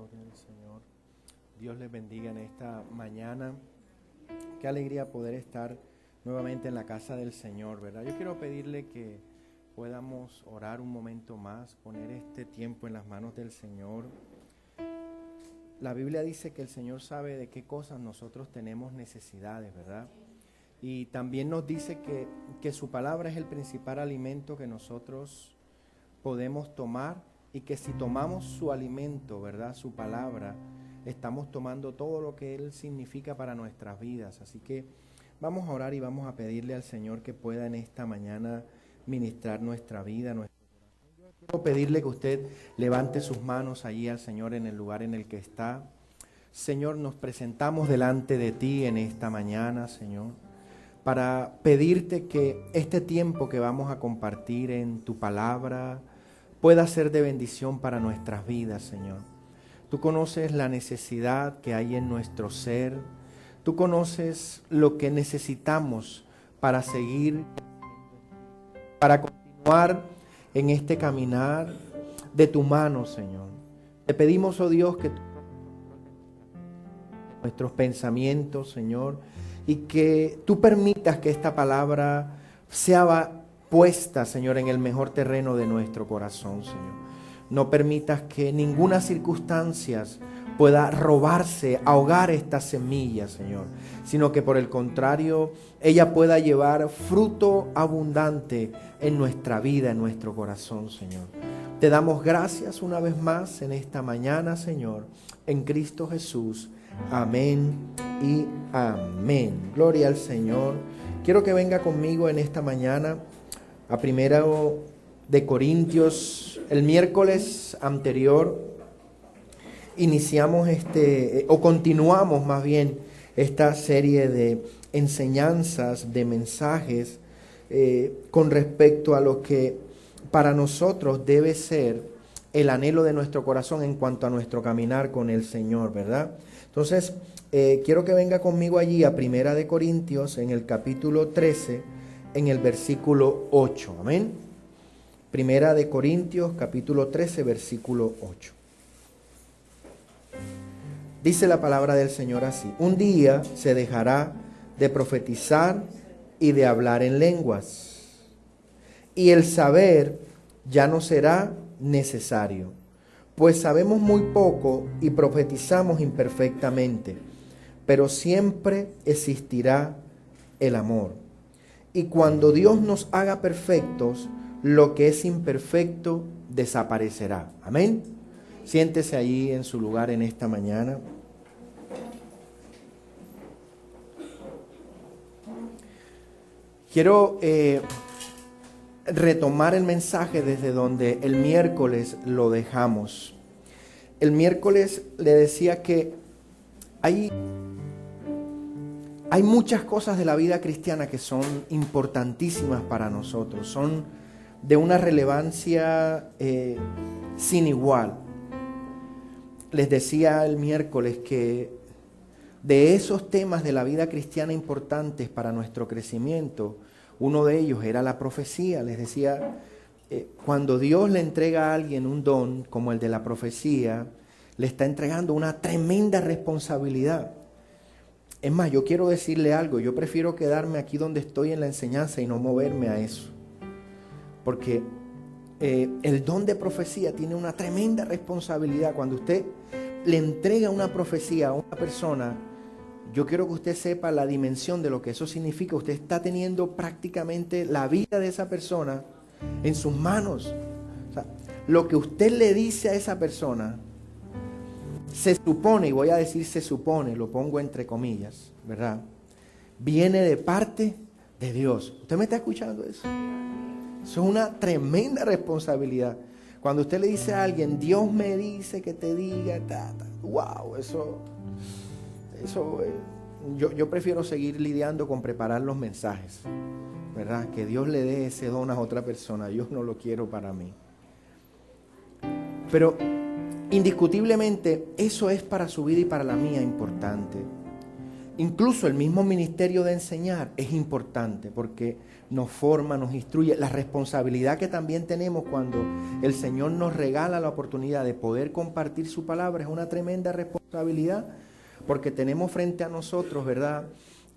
orden del Señor. Dios les bendiga en esta mañana. Qué alegría poder estar nuevamente en la casa del Señor, ¿verdad? Yo quiero pedirle que podamos orar un momento más, poner este tiempo en las manos del Señor. La Biblia dice que el Señor sabe de qué cosas nosotros tenemos necesidades, ¿verdad? Y también nos dice que su palabra es el principal alimento que nosotros podemos tomar, y que si tomamos su alimento, ¿verdad?, su palabra, estamos tomando todo lo que Él significa para nuestras vidas. Así que vamos a orar y vamos a pedirle al Señor que pueda en esta mañana ministrar nuestra vida, nuestro corazón. Yo quiero pedirle que usted levante sus manos allí al Señor en el lugar en el que está. Señor, nos presentamos delante de ti en esta mañana, Señor, para pedirte que este tiempo que vamos a compartir en tu palabra pueda ser de bendición para nuestras vidas, Señor. Tú conoces la necesidad que hay en nuestro ser. Tú conoces lo que necesitamos para seguir, para continuar en este caminar de tu mano, Señor. Te pedimos, oh Dios, que tú nuestros pensamientos, Señor, y que tú permitas que esta palabra sea puesta, Señor, en el mejor terreno de nuestro corazón, Señor. No permitas que ninguna circunstancia pueda robarse, ahogar esta semilla, Señor, sino que por el contrario, ella pueda llevar fruto abundante en nuestra vida, en nuestro corazón, Señor. Te damos gracias una vez más en esta mañana, Señor, en Cristo Jesús. Amén y amén. Gloria al Señor. Quiero que venga conmigo en esta mañana a 1 de Corintios. El miércoles anterior iniciamos continuamos más bien esta serie de enseñanzas, de mensajes con respecto a lo que para nosotros debe ser el anhelo de nuestro corazón en cuanto a nuestro caminar con el Señor, ¿verdad? Entonces, quiero que venga conmigo allí a 1 de Corintios en el capítulo 13, en el versículo 8, amén. 1 de Corintios, capítulo 13, versículo 8. Dice la palabra del Señor así: un día se dejará de profetizar y de hablar en lenguas, y el saber ya no será necesario, pues sabemos muy poco y profetizamos imperfectamente, pero siempre existirá el amor. Y cuando Dios nos haga perfectos, lo que es imperfecto desaparecerá. Amén. Siéntese allí en su lugar en esta mañana. Quiero retomar el mensaje desde donde el miércoles lo dejamos. El miércoles le decía que hay muchas cosas de la vida cristiana que son importantísimas para nosotros, son de una relevancia sin igual. Les decía el miércoles que de esos temas de la vida cristiana importantes para nuestro crecimiento, uno de ellos era la profecía. Les decía, cuando Dios le entrega a alguien un don como el de la profecía, le está entregando una tremenda responsabilidad. Es más, yo quiero decirle algo, yo prefiero quedarme aquí donde estoy en la enseñanza y no moverme a eso. Porque el don de profecía tiene una tremenda responsabilidad. Cuando usted le entrega una profecía a una persona, yo quiero que usted sepa la dimensión de lo que eso significa. Usted está teniendo prácticamente la vida de esa persona en sus manos. O sea, lo que usted le dice a esa persona, se supone, y voy a decir se supone, lo pongo entre comillas, ¿verdad?, viene de parte de Dios. ¿Usted me está escuchando eso? Eso es una tremenda responsabilidad. Cuando usted le dice a alguien, Dios me dice que te diga, wow, yo prefiero seguir lidiando con preparar los mensajes, ¿verdad? Que Dios le dé ese don a otra persona, yo no lo quiero para mí. Pero indiscutiblemente eso es para su vida y para la mía importante. incluso el mismo ministerio de enseñar es importante porque nos forma, nos instruye. La responsabilidad que también tenemos cuando el Señor nos regala la oportunidad de poder compartir su palabra es una tremenda responsabilidad, porque tenemos frente a nosotros, ¿verdad?,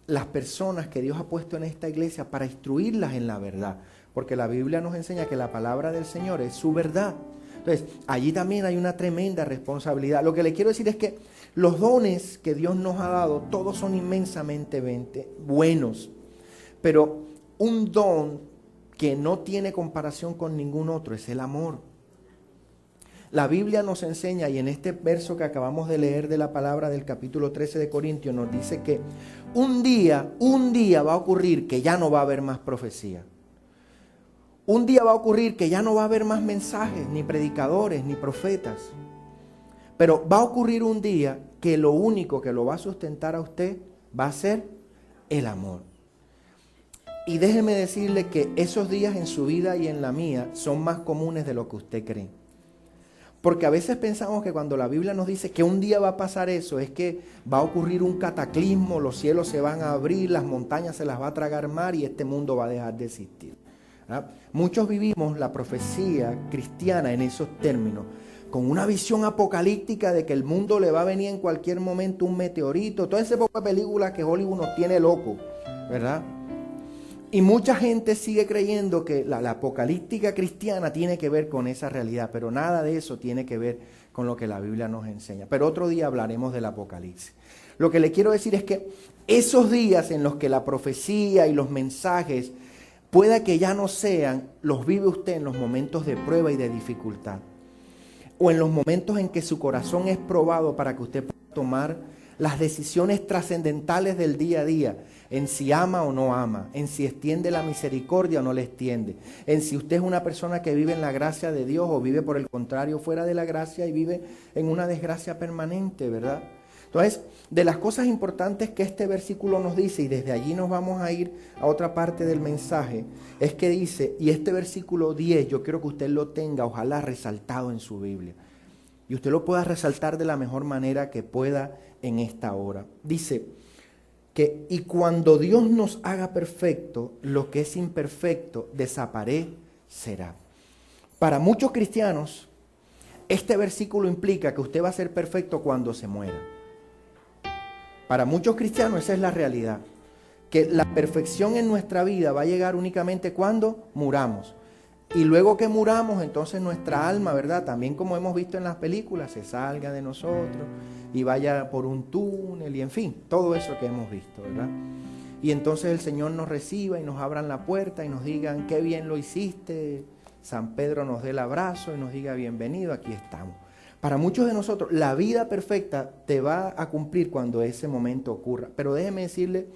las personas que Dios ha puesto en esta iglesia para instruirlas en la verdad, porque la Biblia nos enseña que la palabra del Señor es su verdad. Entonces, allí también hay una tremenda responsabilidad. Lo que le quiero decir es que los dones que Dios nos ha dado, todos son inmensamente buenos, pero un don que no tiene comparación con ningún otro es el amor. La Biblia nos enseña, y en este verso que acabamos de leer de la palabra del capítulo 13 de Corintios, nos dice que un día va a ocurrir que ya no va a haber más profecía. Un día va a ocurrir que ya no va a haber más mensajes, ni predicadores, ni profetas. Pero va a ocurrir un día que lo único que lo va a sustentar a usted va a ser el amor. Y déjeme decirle que esos días en su vida y en la mía son más comunes de lo que usted cree. Porque a veces pensamos que cuando la Biblia nos dice que un día va a pasar eso, es que va a ocurrir un cataclismo, los cielos se van a abrir, las montañas se las va a tragar mar y este mundo va a dejar de existir. ¿Verdad? Muchos vivimos la profecía cristiana en esos términos, con una visión apocalíptica de que el mundo le va a venir en cualquier momento un meteorito, toda esa poca película que Hollywood nos tiene loco, ¿verdad? Y mucha gente sigue creyendo que la apocalíptica cristiana tiene que ver con esa realidad, pero nada de eso tiene que ver con lo que la Biblia nos enseña. Pero otro día hablaremos del Apocalipsis. Lo que le quiero decir es que esos días en los que la profecía y los mensajes pueda que ya no sean, los vive usted en los momentos de prueba y de dificultad, o en los momentos en que su corazón es probado para que usted pueda tomar las decisiones trascendentales del día a día, en si ama o no ama, en si extiende la misericordia o no la extiende, en si usted es una persona que vive en la gracia de Dios o vive por el contrario fuera de la gracia y vive en una desgracia permanente, ¿verdad? Entonces, de las cosas importantes que este versículo nos dice, y desde allí nos vamos a ir a otra parte del mensaje, es que dice, y este versículo 10, yo quiero que usted lo tenga, ojalá resaltado en su Biblia, y usted lo pueda resaltar de la mejor manera que pueda en esta hora. Dice que, y cuando Dios nos haga perfecto, lo que es imperfecto desaparecerá. Para muchos cristianos, este versículo implica que usted va a ser perfecto cuando se muera. Para muchos cristianos esa es la realidad, que la perfección en nuestra vida va a llegar únicamente cuando muramos. Y luego que muramos, entonces nuestra alma, ¿verdad? También como hemos visto en las películas, se salga de nosotros y vaya por un túnel y en fin, todo eso que hemos visto, ¿verdad? Y entonces el Señor nos reciba y nos abran la puerta y nos digan, qué bien lo hiciste, San Pedro nos dé el abrazo y nos diga, bienvenido, aquí estamos. Para muchos de nosotros, la vida perfecta te va a cumplir cuando ese momento ocurra. Pero déjeme decirle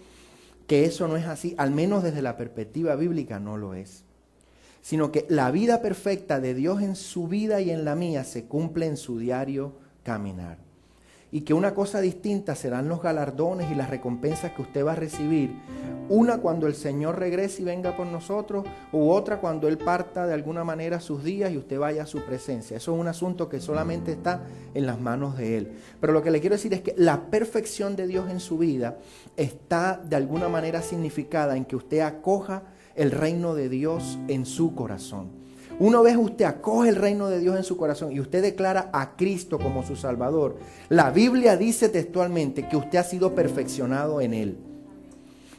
que eso no es así, al menos desde la perspectiva bíblica no lo es. Sino que la vida perfecta de Dios en su vida y en la mía se cumple en su diario caminar. Y que una cosa distinta serán los galardones y las recompensas que usted va a recibir. Una cuando el Señor regrese y venga por nosotros, u otra cuando Él parta de alguna manera sus días y usted vaya a su presencia. Eso es un asunto que solamente está en las manos de Él. Pero lo que le quiero decir es que la perfección de Dios en su vida está de alguna manera significada en que usted acoja el reino de Dios en su corazón. Una vez usted acoge el reino de Dios en su corazón y usted declara a Cristo como su Salvador, la Biblia dice textualmente que usted ha sido perfeccionado en Él.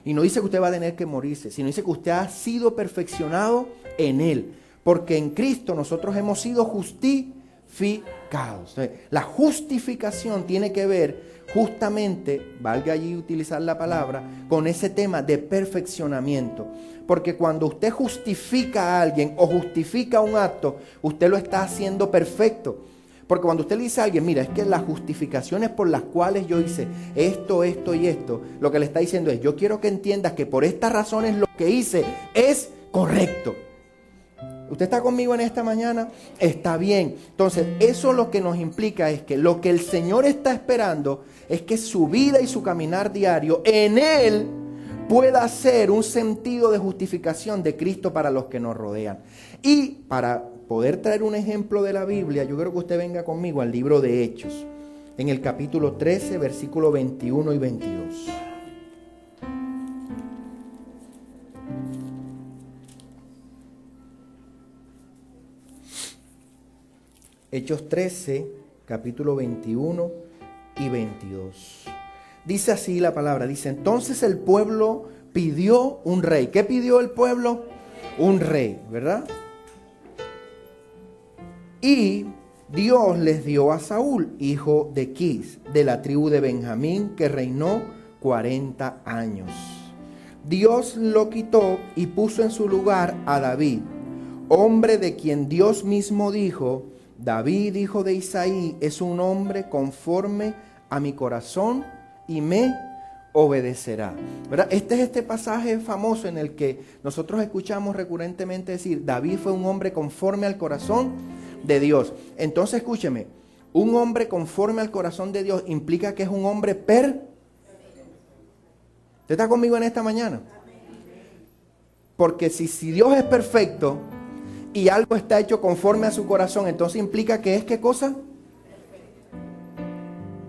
Y no dice que usted va a tener que morirse, sino dice que usted ha sido perfeccionado en Él. Porque en Cristo nosotros hemos sido justificados. La justificación tiene que ver justamente, valga allí utilizar la palabra, con ese tema de perfeccionamiento. Porque cuando usted justifica a alguien o justifica un acto, usted lo está haciendo perfecto. Porque cuando usted le dice a alguien, mira, es que las justificaciones por las cuales yo hice esto, esto y esto, lo que le está diciendo es, yo quiero que entiendas que por estas razones lo que hice es correcto. ¿Usted está conmigo en esta mañana? Está bien. Entonces, eso lo que nos implica es que lo que el Señor está esperando es que su vida y su caminar diario en Él pueda ser un sentido de justificación de Cristo para los que nos rodean. Y para poder traer un ejemplo de la Biblia, yo quiero que usted venga conmigo al libro de Hechos, en el capítulo 13, versículos 21 y 22. Hechos 13, capítulo 21 y 22. Dice así la palabra, dice, entonces el pueblo pidió un rey. ¿Qué pidió el pueblo? Un rey, ¿verdad? Y Dios les dio a Saúl, hijo de Quis, de la tribu de Benjamín, que reinó 40 años. Dios lo quitó y puso en su lugar a David, hombre de quien Dios mismo dijo, David, hijo de Isaí, es un hombre conforme a mi corazón y me obedecerá. ¿Verdad? Este es este pasaje famoso en el que nosotros escuchamos recurrentemente decir, David fue un hombre conforme al corazón de Dios. Entonces escúcheme, un hombre conforme al corazón de Dios implica que es un hombre ¿Usted está conmigo en esta mañana? Porque si Dios es perfecto y algo está hecho conforme a su corazón, entonces implica que es ¿qué cosa?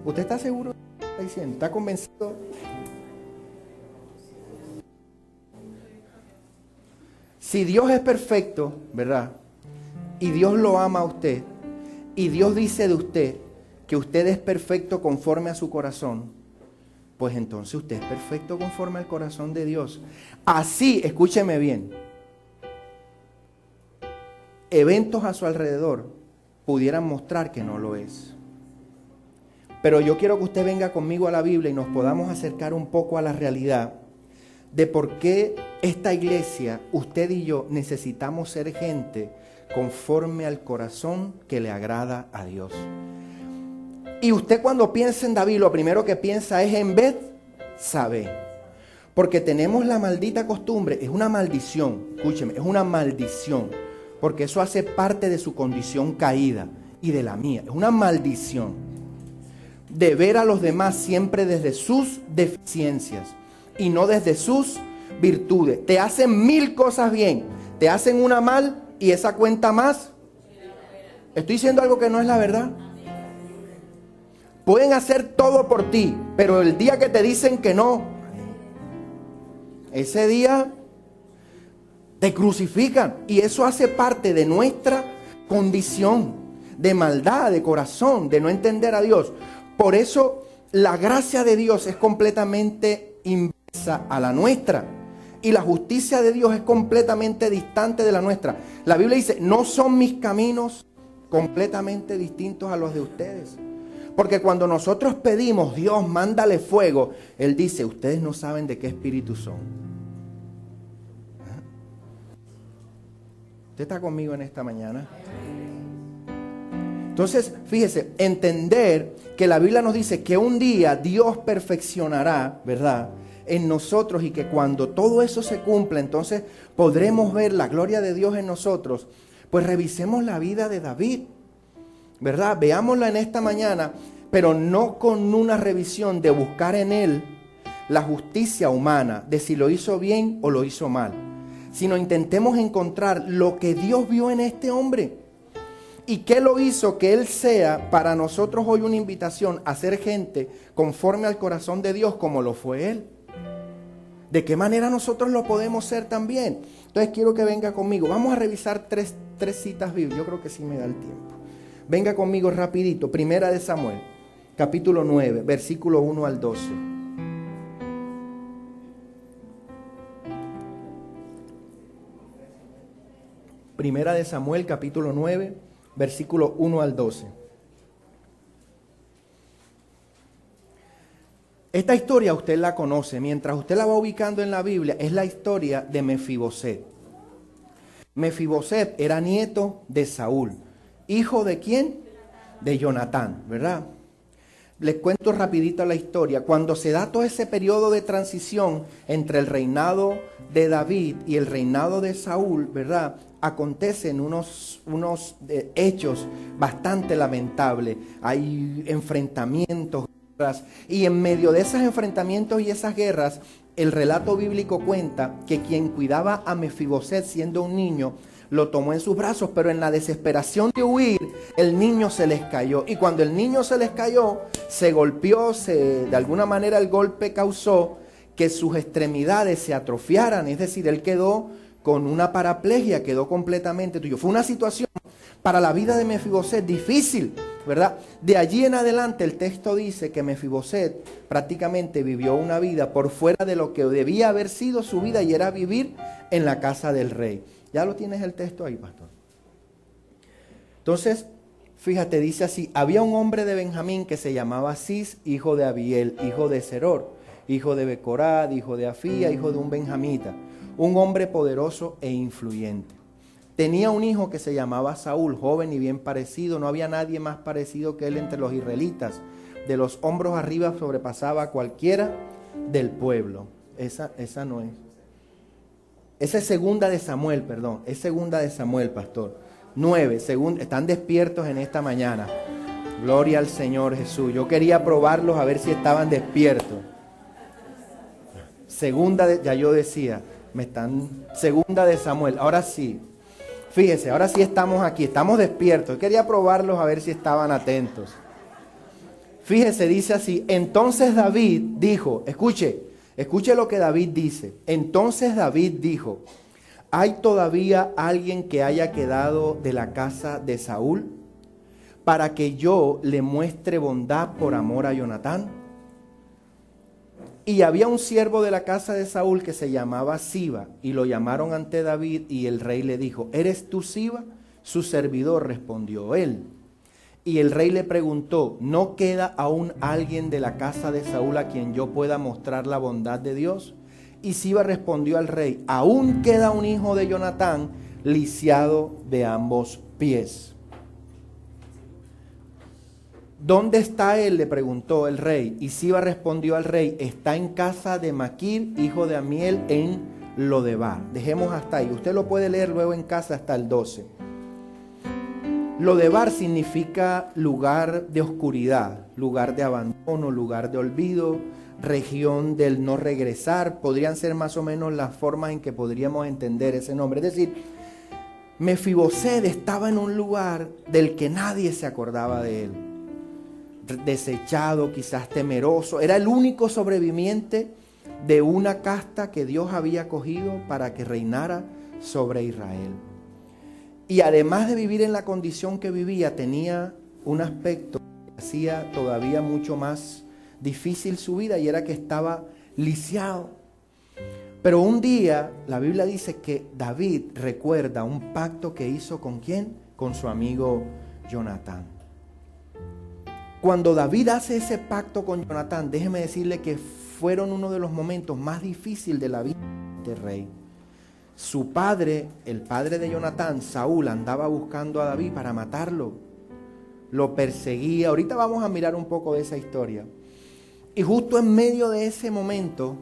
¿Usted está seguro de lo que está diciendo? ¿Está convencido? Si Dios es perfecto, ¿verdad? Y Dios lo ama a usted, y Dios dice de usted que usted es perfecto conforme a su corazón, pues entonces usted es perfecto conforme al corazón de Dios. Así, escúcheme bien, eventos a su alrededor pudieran mostrar que no lo es. Pero yo quiero que usted venga conmigo a la Biblia y nos podamos acercar un poco a la realidad de por qué esta iglesia, usted y yo, necesitamos ser gente conforme al corazón que le agrada a Dios. Y usted cuando piensa en David, lo primero que piensa es en Bet-Sabé. Porque tenemos la maldita costumbre, es una maldición, escúcheme, es una maldición. Porque eso hace parte de su condición caída y de la mía. Es una maldición de ver a los demás siempre desde sus deficiencias y no desde sus virtudes. Te hacen 1000 cosas bien, te hacen una mal y esa cuenta más. Estoy diciendo algo que no es la verdad. Pueden hacer todo por ti, pero el día que te dicen que no, ese día te crucifican. Y eso hace parte de nuestra condición de maldad, de corazón, de no entender a Dios. Por eso la gracia de Dios es completamente inversa a la nuestra. Y la justicia de Dios es completamente distante de la nuestra. La Biblia dice, no son mis caminos completamente distintos a los de ustedes. Porque cuando nosotros pedimos, Dios, mándale fuego, Él dice, ustedes no saben de qué espíritu son. ¿Usted está conmigo en esta mañana? Entonces, fíjese, entender que la Biblia nos dice que un día Dios perfeccionará, ¿verdad?, en nosotros, y que cuando todo eso se cumpla, entonces podremos ver la gloria de Dios en nosotros. Pues revisemos la vida de David, ¿verdad? Veámosla en esta mañana, pero no con una revisión de buscar en él la justicia humana, de si lo hizo bien o lo hizo mal, sino intentemos encontrar lo que Dios vio en este hombre. ¿Y qué lo hizo que él sea para nosotros hoy una invitación a ser gente conforme al corazón de Dios como lo fue él? ¿De qué manera nosotros lo podemos ser también? Entonces quiero que venga conmigo. Vamos a revisar tres citas bíblicas. Yo creo que sí me da el tiempo. Venga conmigo rapidito. Primera de Samuel, capítulo 9, versículo 1 al 12. Primera de Samuel, capítulo 9, versículo 1 al 12. Esta historia usted la conoce, mientras usted la va ubicando en la Biblia, es la historia de Mefiboset. Mefiboset era nieto de Saúl. ¿Hijo de quién? De Jonatán, ¿verdad? Les cuento rapidito la historia. Cuando se da todo ese periodo de transición entre el reinado de David y el reinado de Saúl, ¿verdad?, acontecen unos hechos bastante lamentables. Hay enfrentamientos, guerras, y en medio de esos enfrentamientos y esas guerras, el relato bíblico cuenta que quien cuidaba a Mefiboset siendo un niño, lo tomó en sus brazos, pero en la desesperación de huir, el niño se les cayó. Y cuando el niño se les cayó, se golpeó, de alguna manera el golpe causó que sus extremidades se atrofiaran, es decir, él quedó con una paraplegia, quedó completamente tuyo. Fue una situación para la vida de Mefiboset difícil, ¿verdad? De allí en adelante el texto dice que Mefiboset prácticamente vivió una vida por fuera de lo que debía haber sido su vida, y era vivir en la casa del rey. Ya lo tienes el texto ahí, pastor. Entonces, fíjate, dice así: había un hombre de Benjamín que se llamaba Cis, hijo de Abiel, hijo de Seror, hijo de Becorad, hijo de Afía, hijo de un benjamita, un hombre poderoso e influyente. Tenía un hijo que se llamaba Saúl, joven y bien parecido. No había nadie más parecido que él entre los israelitas. De los hombros arriba sobrepasaba a cualquiera del pueblo. Esa no es. Esa es segunda de Samuel, perdón. Es segunda de Samuel, pastor. 9, están despiertos en esta mañana. Gloria al Señor Jesús. Yo quería probarlos a ver si estaban despiertos. Ya yo decía, segunda de Samuel. Ahora sí. Fíjese, ahora sí estamos aquí, estamos despiertos. Yo quería probarlos a ver si estaban atentos. Fíjese, dice así: entonces David dijo, escuche lo que David dice. Entonces David dijo: ¿hay todavía alguien que haya quedado de la casa de Saúl para que yo le muestre bondad por amor a Jonatán? Y había un siervo de la casa de Saúl que se llamaba Siba, y lo llamaron ante David, y el rey le dijo: ¿eres tú Siba? Su servidor, respondió él. Y el rey le preguntó: ¿no queda aún alguien de la casa de Saúl a quien yo pueda mostrar la bondad de Dios? Y Siba respondió al rey: aún queda un hijo de Jonatán, lisiado de ambos pies. ¿Dónde está él?, le preguntó el rey. Y Siba respondió al rey: está en casa de Maquir, hijo de Amiel, en Lodebar. Dejemos hasta ahí. Usted lo puede leer luego en casa hasta el 12. Lodebar significa lugar de oscuridad, lugar de abandono, lugar de olvido, región del no regresar. Podrían ser más o menos las formas en que podríamos entender ese nombre. Es decir, Mefiboset estaba en un lugar del que nadie se acordaba de él. Desechado, quizás temeroso. Era el único sobreviviente de una casta que Dios había cogido para que reinara sobre Israel. Y además de vivir en la condición que vivía, tenía un aspecto que hacía todavía mucho más difícil su vida, y era que estaba lisiado. Pero un día la Biblia dice que David recuerda un pacto que hizo ¿con quién? Con su amigo Jonatán. Cuando David hace ese pacto con Jonatán, déjeme decirle que fueron uno de los momentos más difíciles de la vida del rey. Su padre, el padre de Jonatán, Saúl, andaba buscando a David para matarlo. Lo perseguía. Ahorita vamos a mirar un poco de esa historia. Y justo en medio de ese momento,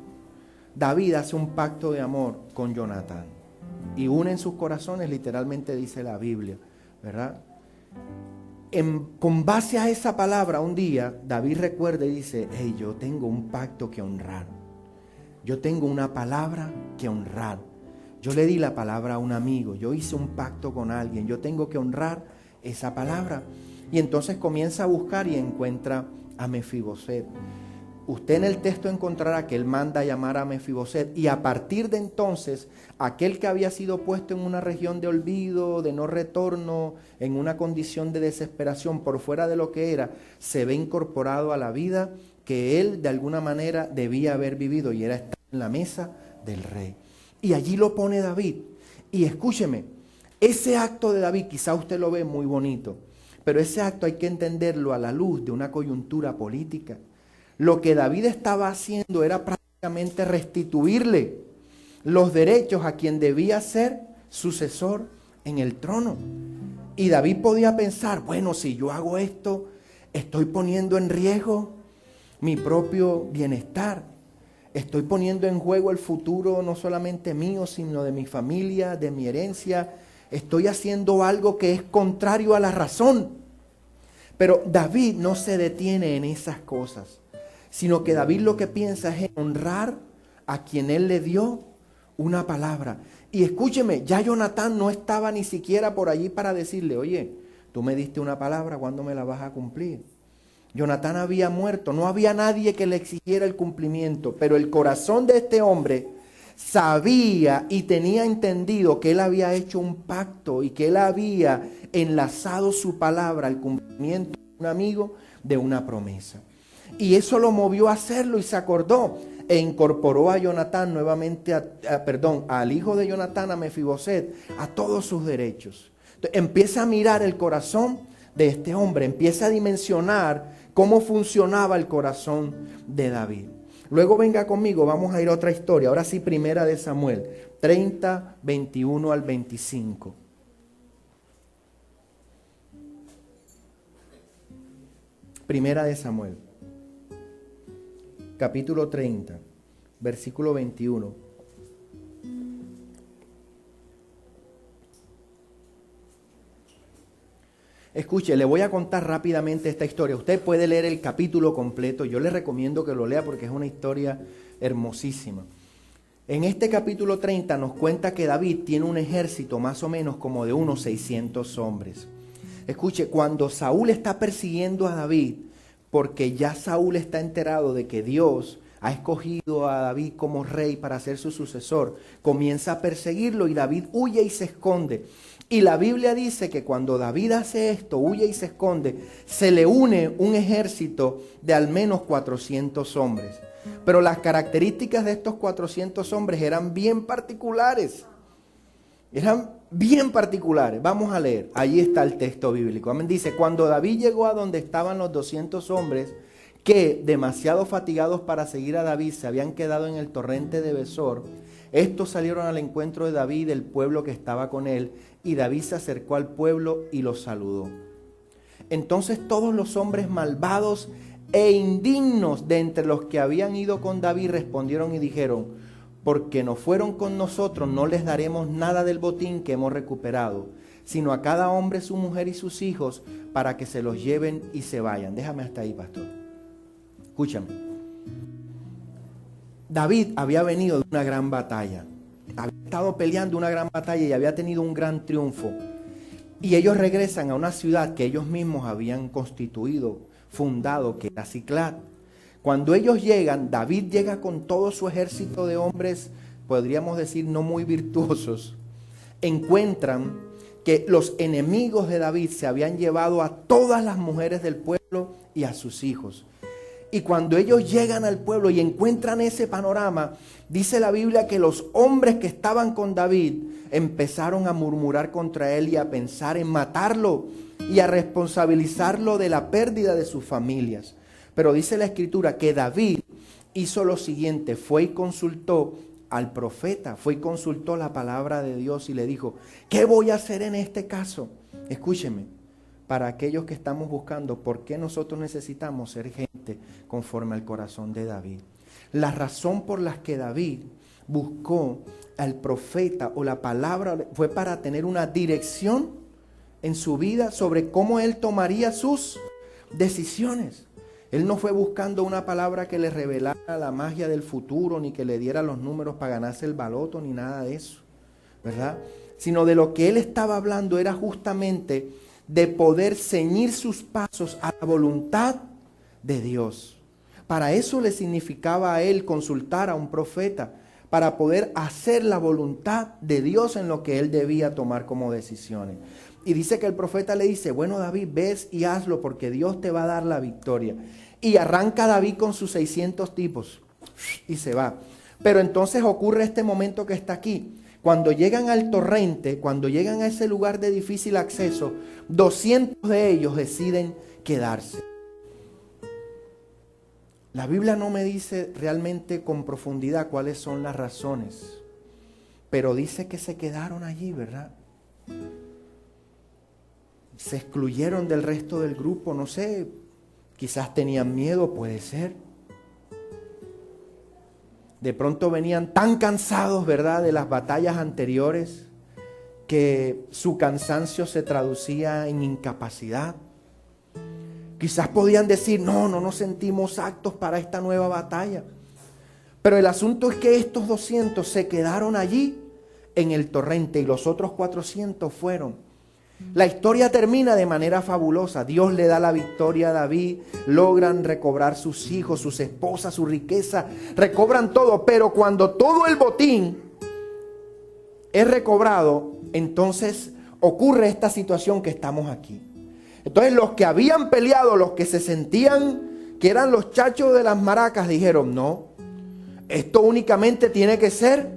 David hace un pacto de amor con Jonatán. Y unen sus corazones, literalmente dice la Biblia, ¿verdad? Con base a esa palabra, un día David recuerda y dice: hey, yo tengo un pacto que honrar. Yo tengo una palabra que honrar. Yo le di la palabra a un amigo. Yo hice un pacto con alguien. Yo tengo que honrar esa palabra. Y entonces comienza a buscar y encuentra a Mefiboset. Usted en el texto encontrará que él manda a llamar a Mefiboset, y a partir de entonces, aquel que había sido puesto en una región de olvido, de no retorno, en una condición de desesperación por fuera de lo que era, se ve incorporado a la vida que él de alguna manera debía haber vivido, y era estar en la mesa del rey. Y allí lo pone David. Y escúcheme, ese acto de David, quizá usted lo ve muy bonito, pero ese acto hay que entenderlo a la luz de una coyuntura política. Lo que David estaba haciendo era prácticamente restituirle los derechos a quien debía ser sucesor en el trono. Y David podía pensar: bueno, si yo hago esto, estoy poniendo en riesgo mi propio bienestar. Estoy poniendo en juego el futuro no solamente mío, sino de mi familia, de mi herencia. Estoy haciendo algo que es contrario a la razón. Pero David no se detiene en esas cosas, sino que David lo que piensa es en honrar a quien él le dio una palabra. Y escúcheme, ya Jonatán no estaba ni siquiera por allí para decirle: oye, tú me diste una palabra, ¿cuándo me la vas a cumplir? Jonatán había muerto, no había nadie que le exigiera el cumplimiento, pero el corazón de este hombre sabía y tenía entendido que él había hecho un pacto y que él había enlazado su palabra al cumplimiento de un amigo, de una promesa. Y eso lo movió a hacerlo y se acordó e incorporó a Jonatán nuevamente, al hijo de Jonatán, a Mefiboset, a todos sus derechos. Entonces, empieza a mirar el corazón de este hombre, empieza a dimensionar cómo funcionaba el corazón de David. Luego venga conmigo, vamos a ir a otra historia. Ahora sí, Primera de Samuel 30, 21 al 25. Primera de Samuel, capítulo 30, versículo 21. Escuche, le voy a contar rápidamente esta historia. Usted puede leer el capítulo completo. Yo le recomiendo que lo lea porque es una historia hermosísima. En este capítulo 30 nos cuenta que David tiene un ejército más o menos como de unos 600 hombres. Escuche, cuando Saúl está persiguiendo a David, porque ya Saúl está enterado de que Dios ha escogido a David como rey para ser su sucesor, comienza a perseguirlo y David huye y se esconde. Y la Biblia dice que cuando David hace esto, huye y se esconde, se le une un ejército de al menos 400 hombres. Pero las características de estos 400 hombres eran bien particulares. Eran bien particulares. Vamos a leer. Allí está el texto bíblico. Amén. Dice, cuando David llegó a donde estaban los 200 hombres que, demasiado fatigados para seguir a David, se habían quedado en el torrente de Besor, estos salieron al encuentro de David y del pueblo que estaba con él, y David se acercó al pueblo y los saludó. Entonces todos los hombres malvados e indignos de entre los que habían ido con David respondieron y dijeron, porque no fueron con nosotros, no les daremos nada del botín que hemos recuperado, sino a cada hombre su mujer y sus hijos, para que se los lleven y se vayan. Déjame hasta ahí, pastor. Escúchame. David había venido de una gran batalla. Había estado peleando una gran batalla y había tenido un gran triunfo. Y ellos regresan a una ciudad que ellos mismos habían constituido, fundado, que era Siclag. Cuando ellos llegan, David llega con todo su ejército de hombres, podríamos decir no muy virtuosos. Encuentran que los enemigos de David se habían llevado a todas las mujeres del pueblo y a sus hijos. Y cuando ellos llegan al pueblo y encuentran ese panorama, dice la Biblia que los hombres que estaban con David empezaron a murmurar contra él y a pensar en matarlo y a responsabilizarlo de la pérdida de sus familias. Pero dice la Escritura que David hizo lo siguiente, fue y consultó al profeta, fue y consultó la palabra de Dios y le dijo, ¿qué voy a hacer en este caso? Escúcheme, para aquellos que estamos buscando, ¿por qué nosotros necesitamos ser gente conforme al corazón de David? La razón por la que David buscó al profeta o la palabra fue para tener una dirección en su vida sobre cómo él tomaría sus decisiones. Él no fue buscando una palabra que le revelara la magia del futuro, ni que le diera los números para ganarse el baloto, ni nada de eso, ¿verdad? Sino de lo que él estaba hablando era justamente de poder ceñir sus pasos a la voluntad de Dios. Para eso le significaba a él consultar a un profeta, para poder hacer la voluntad de Dios en lo que él debía tomar como decisiones. Y dice que el profeta le dice, bueno David, ves y hazlo porque Dios te va a dar la victoria. Y arranca David con sus 600 tipos y se va. Pero entonces ocurre este momento que está aquí. Cuando llegan al torrente, cuando llegan a ese lugar de difícil acceso, 200 de ellos deciden quedarse. La Biblia no me dice realmente con profundidad cuáles son las razones, pero dice que se quedaron allí, ¿verdad? Se excluyeron del resto del grupo, no sé, quizás tenían miedo, puede ser. De pronto venían tan cansados, ¿verdad?, de las batallas anteriores, que su cansancio se traducía en incapacidad. Quizás podían decir, no nos sentimos aptos para esta nueva batalla. Pero el asunto es que estos 200 se quedaron allí en el torrente y los otros 400 fueron. La historia termina de manera fabulosa. Dios le da la victoria a David. Logran recobrar sus hijos, sus esposas, su riqueza. Recobran todo. Pero cuando todo el botín es recobrado, entonces ocurre esta situación que estamos aquí. Entonces los que habían peleado, los que se sentían que eran los chachos de las maracas, dijeron: no, esto únicamente tiene que ser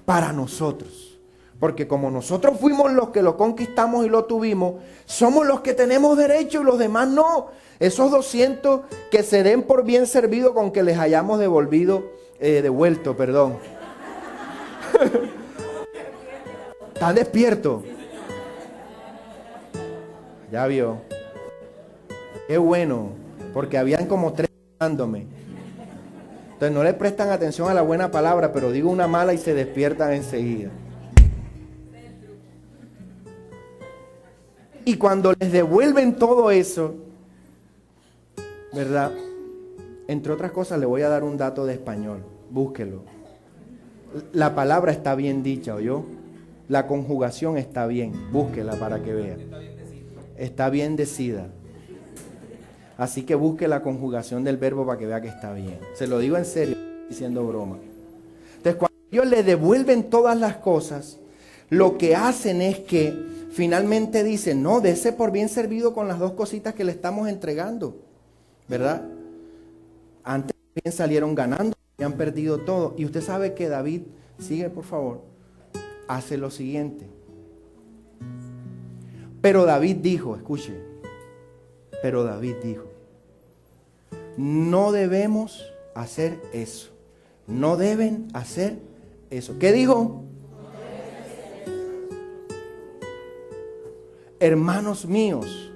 para nosotros. Porque como nosotros fuimos los que lo conquistamos y lo tuvimos, somos los que tenemos derecho y los demás no. Esos 200 que se den por bien servido con que les hayamos devuelto. ¿Están despiertos? Ya vio. Qué bueno, porque habían como 3 dándome. Entonces no le prestan atención a la buena palabra, pero digo una mala y se despiertan enseguida. Y cuando les devuelven todo eso, ¿verdad? Entre otras cosas, le voy a dar un dato de español. Búsquelo. La palabra está bien dicha, ¿oyó? La conjugación está bien. Búsquela para que vea. Está bien decida. Así que busque la conjugación del verbo para que vea que está bien. Se lo digo en serio, no estoy diciendo broma. Entonces, cuando ellos le devuelven todas las cosas, lo que hacen es que finalmente dicen: no, dese por bien servido con las 2 cositas que le estamos entregando, ¿verdad? Antes bien salieron ganando, habían perdido todo. Y usted sabe que David, sigue por favor, hace lo siguiente. Pero David dijo, escuche, pero David dijo: no debemos hacer eso. No deben hacer eso. ¿Qué dijo? Hermanos míos,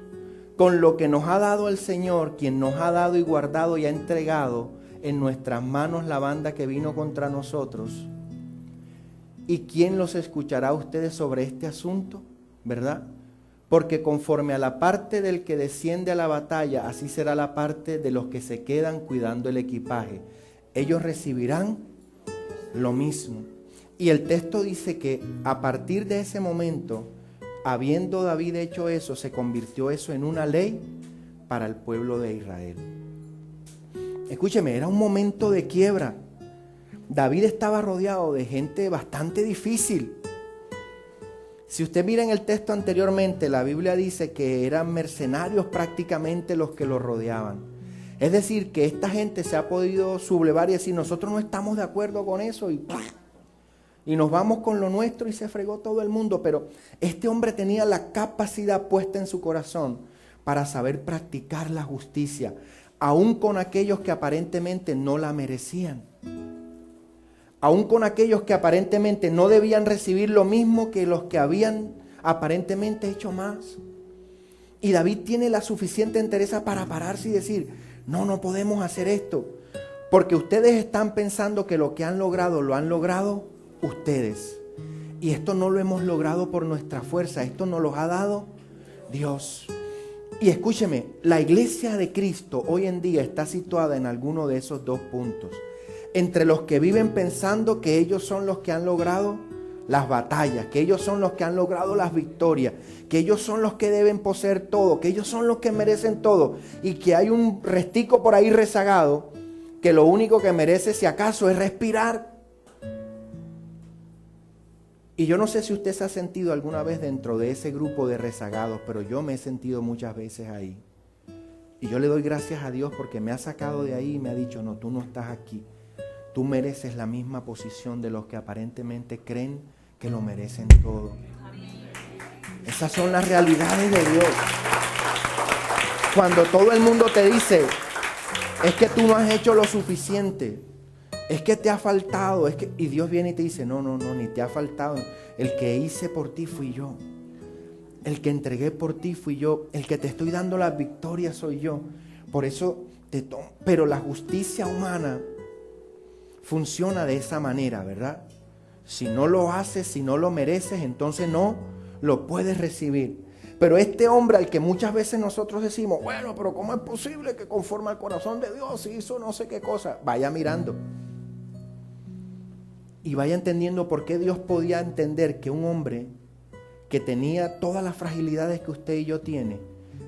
con lo que nos ha dado el Señor, quien nos ha dado y guardado y ha entregado en nuestras manos la banda que vino contra nosotros, ¿y quién los escuchará a ustedes sobre este asunto? ¿Verdad? Porque conforme a la parte del que desciende a la batalla, así será la parte de los que se quedan cuidando el equipaje. Ellos recibirán lo mismo. Y el texto dice que a partir de ese momento, habiendo David hecho eso, se convirtió eso en una ley para el pueblo de Israel. Escúcheme, era un momento de quiebra. David estaba rodeado de gente bastante difícil. Si usted mira en el texto anteriormente, la Biblia dice que eran mercenarios prácticamente los que los rodeaban. Es decir, que esta gente se ha podido sublevar y decir: nosotros no estamos de acuerdo con eso, y nos vamos con lo nuestro, y se fregó todo el mundo. Pero este hombre tenía la capacidad puesta en su corazón para saber practicar la justicia, aun con aquellos que aparentemente no la merecían. Aun con aquellos que aparentemente no debían recibir lo mismo que los que habían aparentemente hecho más. Y David tiene la suficiente entereza para pararse y decir: no podemos hacer esto, porque ustedes están pensando que lo que han logrado, lo han logrado ustedes. Y esto no lo hemos logrado por nuestra fuerza, esto nos lo ha dado Dios. Y escúcheme, la iglesia de Cristo hoy en día está situada en alguno de esos 2 puntos. Entre los que viven pensando que ellos son los que han logrado las batallas, que ellos son los que han logrado las victorias, que ellos son los que deben poseer todo, que ellos son los que merecen todo, y que hay un restico por ahí rezagado que lo único que merece, si acaso, es respirar. Y yo no sé si usted se ha sentido alguna vez dentro de ese grupo de rezagados, pero yo me he sentido muchas veces ahí. Y yo le doy gracias a Dios porque me ha sacado de ahí y me ha dicho: no, tú no estás aquí. Tú mereces la misma posición de los que aparentemente creen que lo merecen todo. Esas son las realidades de Dios. Cuando todo el mundo te dice: es que tú no has hecho lo suficiente, es que te ha faltado, y Dios viene y te dice: no, ni te ha faltado. El que hice por ti fui yo. El que entregué por ti fui yo. El que te estoy dando las victorias soy yo. Por eso te tomo. Pero la justicia humana funciona de esa manera, ¿verdad? Si no lo haces, si no lo mereces, entonces no lo puedes recibir. Pero este hombre al que muchas veces nosotros decimos: bueno, pero ¿cómo es posible que conforme al corazón de Dios hizo no sé qué cosa? Vaya mirando y vaya entendiendo por qué Dios podía entender que un hombre que tenía todas las fragilidades que usted y yo tiene,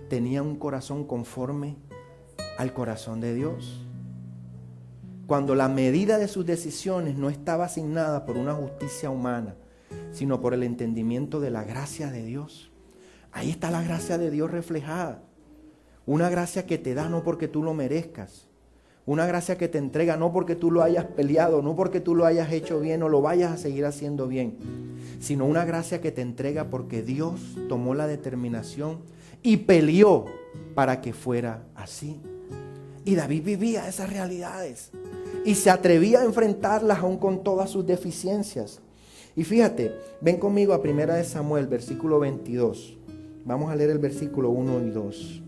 tenía un corazón conforme al corazón de Dios. Cuando la medida de sus decisiones no estaba asignada por una justicia humana, sino por el entendimiento de la gracia de Dios. Ahí está la gracia de Dios reflejada. Una gracia que te da no porque tú lo merezcas. Una gracia que te entrega no porque tú lo hayas peleado, no porque tú lo hayas hecho bien o lo vayas a seguir haciendo bien, sino una gracia que te entrega porque Dios tomó la determinación y peleó para que fuera así. Y David vivía esas realidades y se atrevía a enfrentarlas aún con todas sus deficiencias. Y fíjate, ven conmigo a 1 Samuel, versículo 22. Vamos a leer el versículo 1 y 2.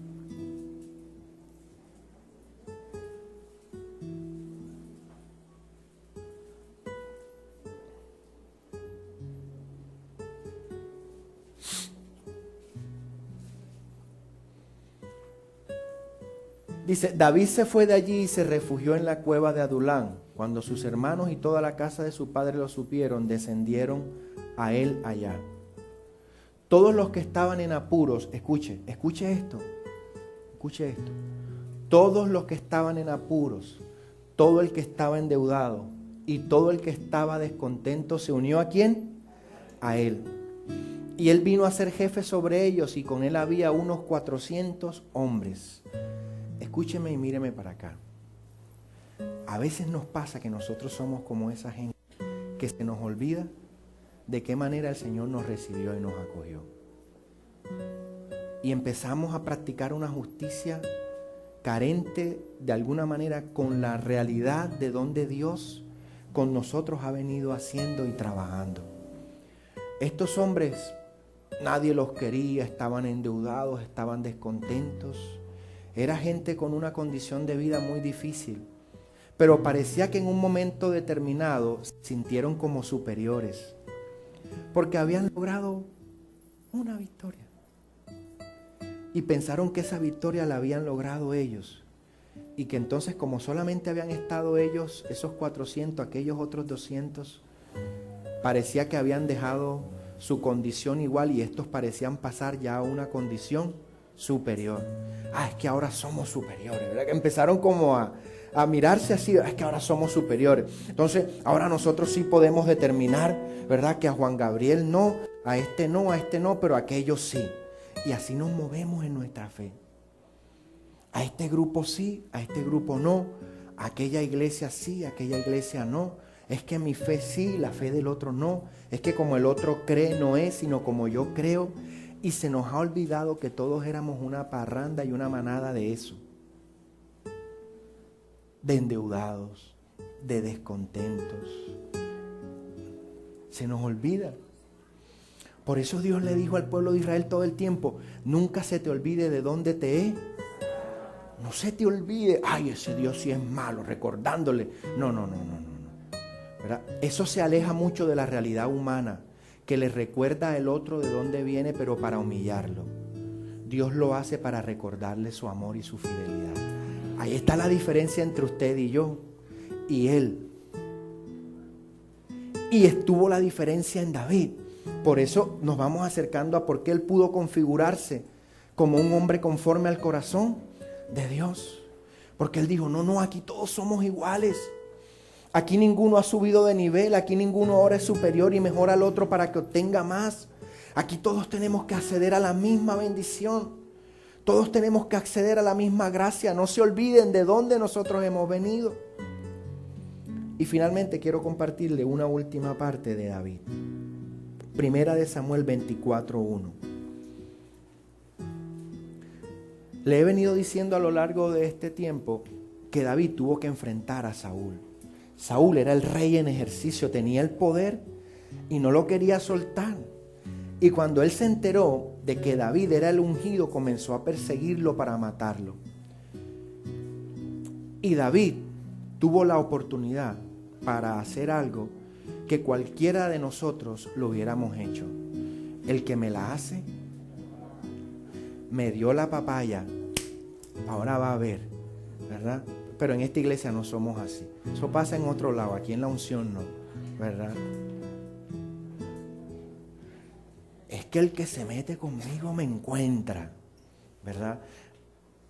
Dice, David se fue de allí y se refugió en la cueva de Adulán. Cuando sus hermanos y toda la casa de su padre lo supieron, descendieron a él allá. Todos los que estaban en apuros, escuche esto. Todos los que estaban en apuros, todo el que estaba endeudado y todo el que estaba descontento se unió ¿a quién? A él. Y él vino a ser jefe sobre ellos y con él había unos 400 hombres. Escúcheme y míreme para acá. A veces nos pasa que nosotros somos como esa gente que se nos olvida de qué manera el Señor nos recibió y nos acogió. Y empezamos a practicar una justicia carente de alguna manera con la realidad de donde Dios con nosotros ha venido haciendo y trabajando. Estos hombres, nadie los quería, estaban endeudados, estaban descontentos. Era gente con una condición de vida muy difícil, pero parecía que en un momento determinado se sintieron como superiores, porque habían logrado una victoria. Y pensaron que esa victoria la habían logrado ellos, y que entonces como solamente habían estado ellos, esos 400, aquellos otros 200, parecía que habían dejado su condición igual y estos parecían pasar ya a una condición superior. Es que ahora somos superiores, ¿verdad? Que empezaron como a mirarse así, es que ahora somos superiores. Entonces, ahora nosotros sí podemos determinar, ¿verdad? Que a Juan Gabriel no, a este no, pero a aquellos sí. Y así nos movemos en nuestra fe. A este grupo sí, a este grupo no, a aquella iglesia sí, a aquella iglesia no. Es que mi fe sí, la fe del otro no. Es que como el otro cree no es, sino como yo creo. Y se nos ha olvidado que todos éramos una parranda y una manada de eso. De endeudados, de descontentos. Se nos olvida. Por eso Dios le dijo al pueblo de Israel todo el tiempo, nunca se te olvide de dónde te he. No se te olvide, ese Dios sí es malo, recordándole. No. ¿Verdad? Eso se aleja mucho de la realidad humana, que le recuerda al otro de dónde viene, pero para humillarlo. Dios lo hace para recordarle su amor y su fidelidad. Ahí está la diferencia entre usted y yo y él. Y estuvo la diferencia en David. Por eso nos vamos acercando a por qué él pudo configurarse como un hombre conforme al corazón de Dios. Porque él dijo, no, aquí todos somos iguales. Aquí ninguno ha subido de nivel, aquí ninguno ahora es superior y mejor al otro para que obtenga más. Aquí todos tenemos que acceder a la misma bendición. Todos tenemos que acceder a la misma gracia. No se olviden de dónde nosotros hemos venido. Y finalmente quiero compartirle una última parte de David. 1 Samuel 24:1. Le he venido diciendo a lo largo de este tiempo que David tuvo que enfrentar a Saúl. Saúl era el rey en ejercicio, tenía el poder y no lo quería soltar. Y cuando él se enteró de que David era el ungido, comenzó a perseguirlo para matarlo. Y David tuvo la oportunidad para hacer algo que cualquiera de nosotros lo hubiéramos hecho. El que me la hace, me dio la papaya, ahora va a ver, ¿verdad? Pero en esta iglesia no somos así. Eso pasa en otro lado, aquí en la unción no, ¿verdad? Es que el que se mete conmigo me encuentra, ¿verdad?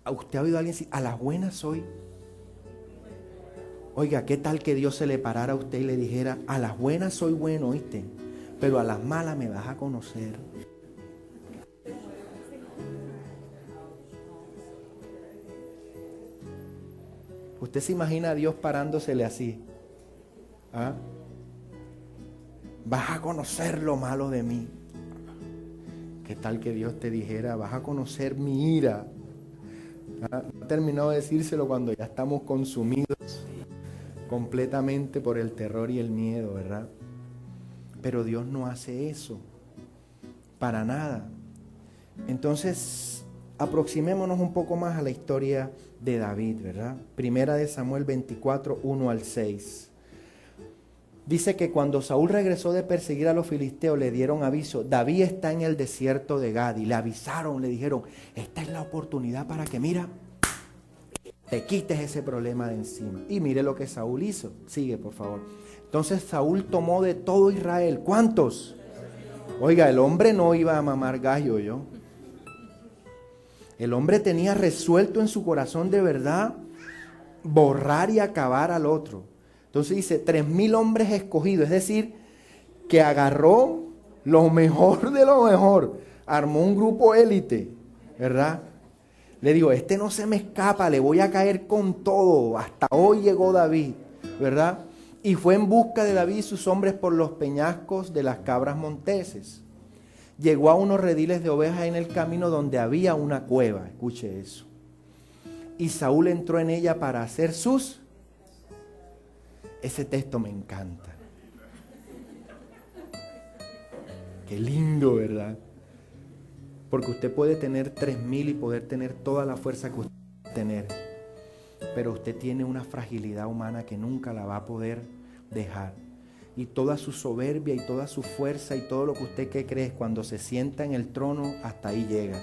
¿Usted ha oído a alguien decir, a las buenas soy? Oiga, ¿qué tal que Dios se le parara a usted y le dijera, a las buenas soy bueno, ¿oíste? Pero a las malas me vas a conocer? ¿Usted se imagina a Dios parándosele así? ¿Ah? Vas a conocer lo malo de mí. ¿Qué tal que Dios te dijera, vas a conocer mi ira? ¿Ah? No he terminado de decírselo cuando ya estamos consumidos completamente por el terror y el miedo, ¿verdad? Pero Dios no hace eso, para nada. Entonces, aproximémonos un poco más a la historia de David, ¿verdad? Primera de Samuel 24, 1 al 6. Dice que cuando Saúl regresó de perseguir a los filisteos, le dieron aviso, David está en el desierto de Gad, y le avisaron, le dijeron, esta es la oportunidad para que, mira, te quites ese problema de encima. Y mire lo que Saúl hizo. Sigue, por favor. Entonces Saúl tomó de todo Israel. ¿Cuántos? Oiga, el hombre no iba a mamar gallo, yo. El hombre tenía resuelto en su corazón de verdad borrar y acabar al otro. Entonces dice, 3,000 hombres escogidos, es decir, que agarró lo mejor de lo mejor, armó un grupo élite, ¿verdad? Le digo, este no se me escapa, le voy a caer con todo. Hasta hoy llegó David, ¿verdad? Y fue en busca de David y sus hombres por los peñascos de las cabras monteses. Llegó a unos rediles de ovejas en el camino donde había una cueva, escuche eso. Y Saúl entró en ella para hacer sus... Ese texto me encanta. Qué lindo, ¿verdad? Porque usted puede tener 3,000 y poder tener toda la fuerza que usted puede tener. Pero usted tiene una fragilidad humana que nunca la va a poder dejar. Y toda su soberbia y toda su fuerza y todo lo que usted cree, cuando se sienta en el trono, hasta ahí llega.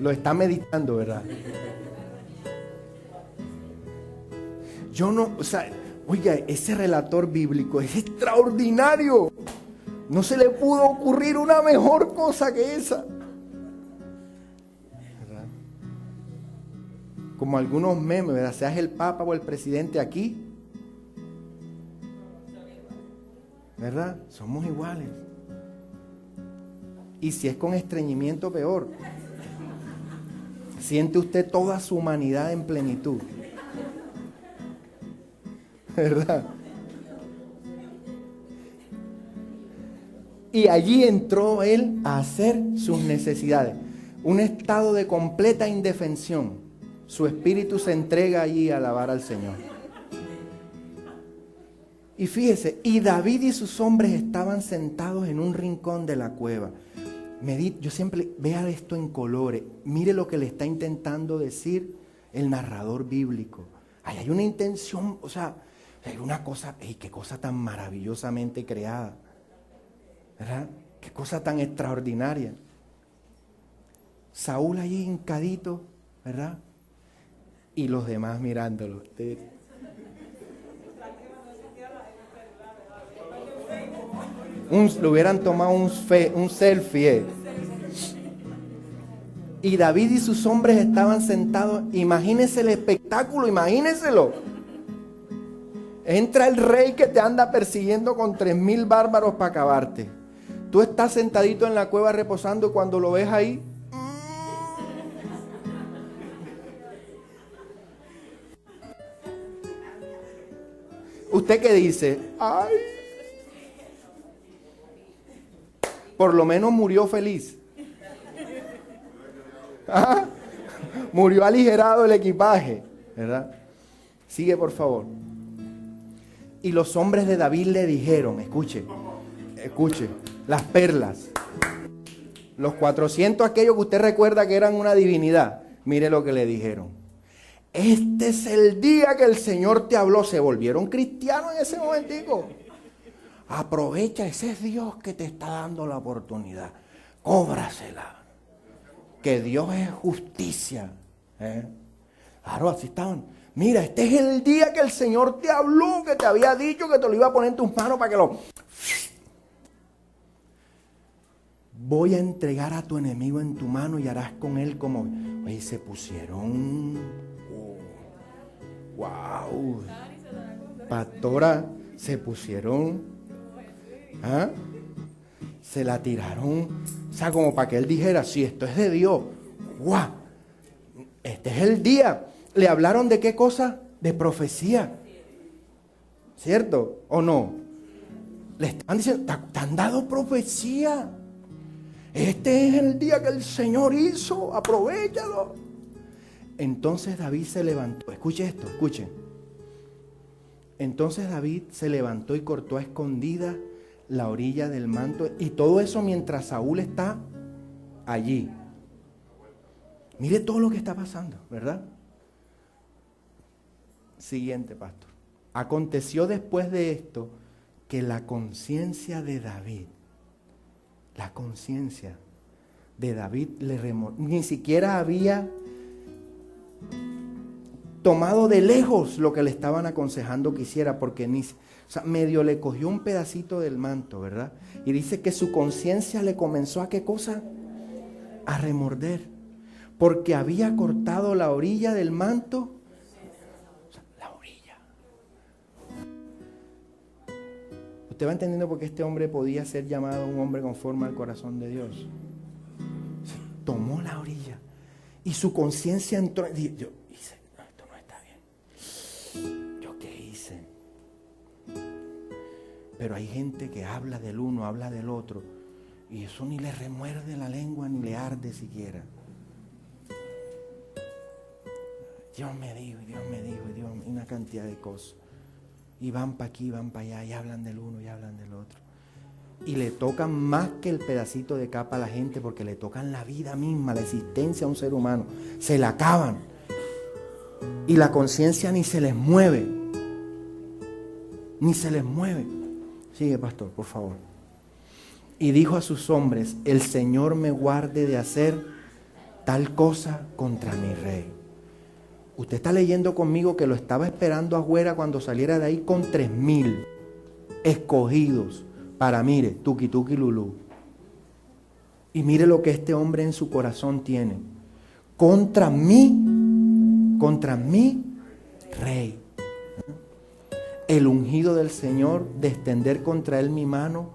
Lo está meditando, ¿verdad? Yo no, o sea, oiga, ese relator bíblico es extraordinario. No se le pudo ocurrir una mejor cosa que esa, ¿verdad? Como algunos memes, ¿verdad? Seas el Papa o el presidente aquí, ¿verdad? Somos iguales. Y si es con estreñimiento, peor. Siente usted toda su humanidad en plenitud, ¿verdad? Y allí entró él a hacer sus necesidades. Un estado de completa indefensión. Su espíritu se entrega allí a alabar al Señor. Y fíjese, y David y sus hombres estaban sentados en un rincón de la cueva. Yo siempre, vea esto en colores, mire lo que le está intentando decir el narrador bíblico. Ahí hay una intención, o sea, hay una cosa, qué cosa tan maravillosamente creada, ¿verdad? Qué cosa tan extraordinaria. Saúl allí hincadito, ¿verdad? Y los demás mirándolo. Le hubieran tomado un selfie. Y David y sus hombres estaban sentados. Imagínense el espectáculo, imagínenselo. Entra el rey que te anda persiguiendo con 3,000 bárbaros para acabarte. Tú estás sentadito en la cueva reposando, cuando lo ves ahí. ¿Usted qué dice? ¡Ay! Por lo menos murió feliz. ¿Ah? Murió aligerado el equipaje, ¿verdad? Sigue, por favor. Y los hombres de David le dijeron, escuche, las perlas. Los 400 aquellos que usted recuerda que eran una divinidad. Mire lo que le dijeron. Este es el día que el Señor te habló. Se volvieron cristianos en ese momentico. Aprovecha, ese es Dios que te está dando la oportunidad. cóbrasela. Que Dios es justicia. Claro, así estaban. Mira, este es el día que el Señor te habló, que te había dicho que te lo iba a poner en tus manos para que lo... Voy a entregar a tu enemigo en tu mano y harás con él como... Oye, se pusieron... ¡Wow! Pastora, se pusieron... ¿Ah? Se la tiraron. O sea, como para que él dijera, si esto es de Dios. ¡Wow! Este es el día. ¿Le hablaron de qué cosa? De profecía. ¿Cierto? ¿O no? Le están diciendo, te han dado profecía. Este es el día que el Señor hizo, aprovéchalo. Entonces David se levantó. Escuche esto, escuchen. Entonces David se levantó y cortó a escondidas la orilla del manto. Y todo eso mientras Saúl está allí. Mire todo lo que está pasando, ¿verdad? Siguiente, pastor. Aconteció después de esto que la conciencia de David, ni siquiera había tomado de lejos lo que le estaban aconsejando que hiciera, porque medio le cogió un pedacito del manto, ¿verdad? Y dice que su conciencia le comenzó a ¿qué cosa? A remorder, porque había cortado la orilla del manto. Usted va entendiendo por qué este hombre podía ser llamado un hombre conforme al corazón de Dios. Tomó la orilla y su conciencia entró. Yo hice, no, esto no está bien. ¿Yo qué hice? Pero hay gente que habla del uno, habla del otro, y eso ni le remuerde la lengua ni le arde siquiera. Dios me dijo, y una cantidad de cosas. Y van para aquí, van para allá, y hablan del uno y hablan del otro. Y le tocan más que el pedacito de capa a la gente, porque le tocan la vida misma, la existencia a un ser humano. Se la acaban. Y la conciencia ni se les mueve. Ni se les mueve. Sigue, pastor, por favor. Y dijo a sus hombres, el Señor me guarde de hacer tal cosa contra mi rey. Usted está leyendo conmigo que lo estaba esperando afuera cuando saliera de ahí con 3,000 escogidos para, mire, tuki tuki lulú. Y mire lo que este hombre en su corazón tiene. Contra mí rey. El ungido del Señor, de extender contra él mi mano,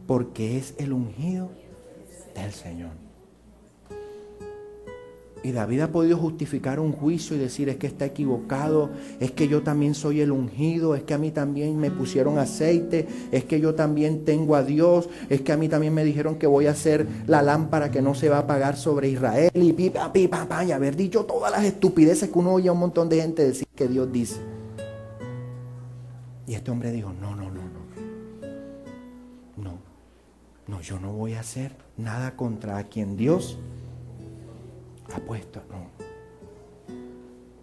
porque es el ungido del Señor. Y David ha podido justificar un juicio y decir, es que está equivocado, es que yo también soy el ungido, es que a mí también me pusieron aceite, es que yo también tengo a Dios, es que a mí también me dijeron que voy a hacer la lámpara que no se va a apagar sobre Israel, y pipa, y haber dicho todas las estupideces que uno oye a un montón de gente decir que Dios dice. Y este hombre dijo, no, yo no voy a hacer nada contra quien Dios ha puesto, no.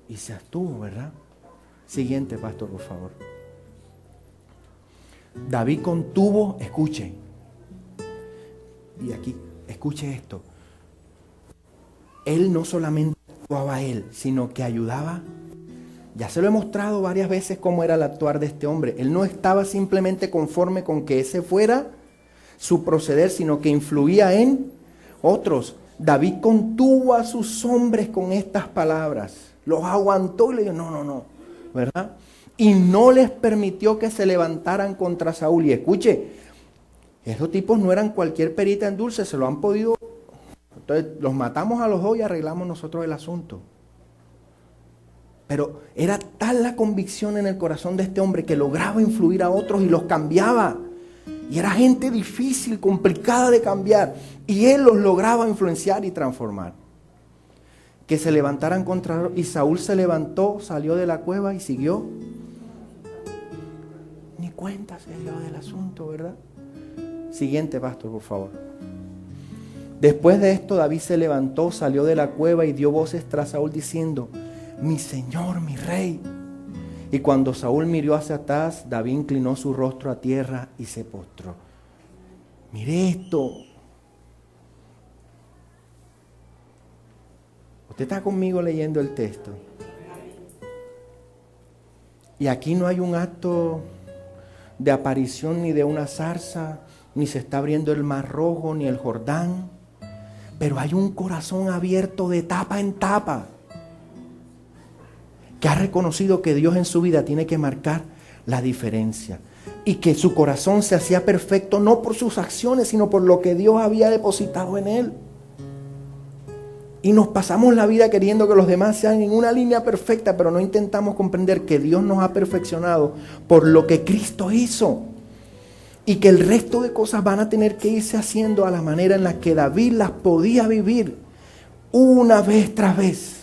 Y se abstuvo, ¿verdad? Siguiente, pastor, por favor. David contuvo, escuche. Y aquí, escuche esto. Él no solamente actuaba a él, sino que ayudaba. Ya se lo he mostrado varias veces cómo era el actuar de este hombre. Él no estaba simplemente conforme con que ese fuera su proceder, sino que influía en otros. David contuvo a sus hombres con estas palabras. Los aguantó y le dijo, no, ¿verdad? Y no les permitió que se levantaran contra Saúl. Y escuche, esos tipos no eran cualquier perita en dulce, se lo han podido. Entonces los matamos a los dos y arreglamos nosotros el asunto. Pero era tal la convicción en el corazón de este hombre que lograba influir a otros y los cambiaba. Y era gente difícil, complicada de cambiar. Y él los lograba influenciar y transformar. Que se levantaran contra... Y Saúl se levantó, salió de la cueva y siguió. Ni cuenta se dio del asunto, ¿verdad? Siguiente, pastor, por favor. Después de esto, David se levantó, salió de la cueva y dio voces tras Saúl diciendo, mi señor, mi rey. Y cuando Saúl miró hacia atrás, David inclinó su rostro a tierra y se postró. Mire esto. Usted está conmigo leyendo el texto. Y aquí no hay un acto de aparición ni de una zarza, ni se está abriendo el Mar Rojo, ni el Jordán. Pero hay un corazón abierto de tapa en tapa, que ha reconocido que Dios en su vida tiene que marcar la diferencia. Y que su corazón se hacía perfecto no por sus acciones, sino por lo que Dios había depositado en él. Y nos pasamos la vida queriendo que los demás sean en una línea perfecta, pero no intentamos comprender que Dios nos ha perfeccionado por lo que Cristo hizo. Y que el resto de cosas van a tener que irse haciendo a la manera en la que David las podía vivir, una vez tras vez,